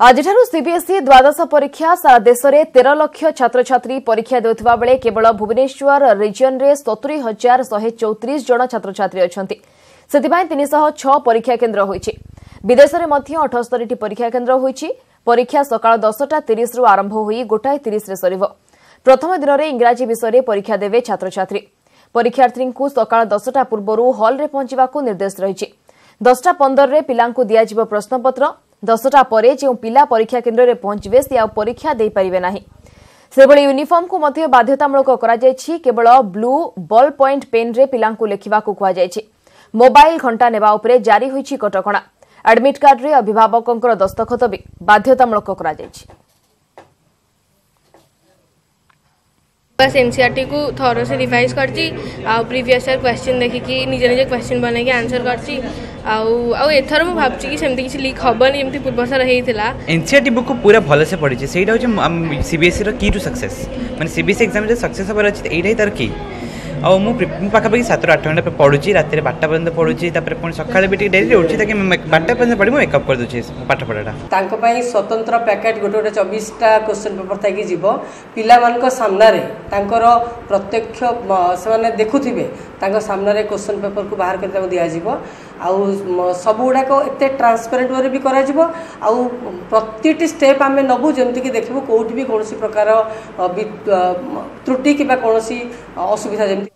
आज सीबीएसई द्वादश परीक्षा सारा देश में 13 लाख छात्र छात्री परीक्षा देउथिबा बेले केवल भुवनेश्वर रिजन रे 70,134 जन छात्र छात्री अछंती। सेतिबाई 306 परीक्षा केन्द्र होईछि। विदेश में मध्य 78 परीक्षा केन्द्र होईछि। परीक्षा सकाळ 10:30 रु आरंभ होई 1:30 रे सरिबो। प्रथम दिन में इंग्राजी विषय में परीक्षा देवे छात्र छात्री। परीक्षार्थी को सकाळ 10टा पूर्व हॉल रे पहुंचवाको निर्देश रहिछि। 10:15 रे पिलांकु दियाजिबो प्रश्नपत्र। 10टा परे जो पिला परीक्षा केन्द्र में पहुंचे से परीक्षा दे पारिबे नाही। सेबळे यूनिफॉर्म को मध्य बाध्यतामूलक करा जायछि। केवल ब्लू बॉल पॉइंट पेन रे पिलांकु लेखिबाकू कुआ जायछि। मोबाइल घंटा नेबा उपरे जारी होईछि कटकणा। एडमिट कार्ड रे अभिभावकंकर दस्तखत भी बाध्यतामूलक करा जायछि। बस एनसीईआरटी को थोरो से रिवाइज करची आ प्रीवियस ईयर क्वेश्चन देखिकी निजे निजे क्वेश्चन बनै के आंसर करची आ एथर मु भाबची कि सेमती किछि लीक हबन एमती पूर्व साल हेइथिला। एनसीईआरटी बुक को पूरा भले से पढिछि। सेटा होचे सीबीएसई रो की टू सक्सेस माने सीबीएसई एग्जाम रे सक्सेस होबर अछि एटा ही तार की आ मु पाखापाखि 7-8 घंटा पढ़ुची रात 12टा पर्यंत पढ़ुची पुणी सकाଳେ भी डेरी उठी ताकि 12टा पर्यंत पढ़ी मेकअप कर दूची पाठ पढ़ाटा स्वतंत्र पैकेट गोटे 24टा क्वेश्चन पेपर थी जीव पिला सामने प्रत्यक्ष से देखुवे सामने क्वेश्चन पेपर को बाहर कर दिज्व आउ सब गुड़ाक एत ट्रांसपेरेंट वे भी करा प्रति स्टेप आम नबू जमीक देखू कौटी भी कौन प्रकार त्रुटि कि कौन असुविधा जमी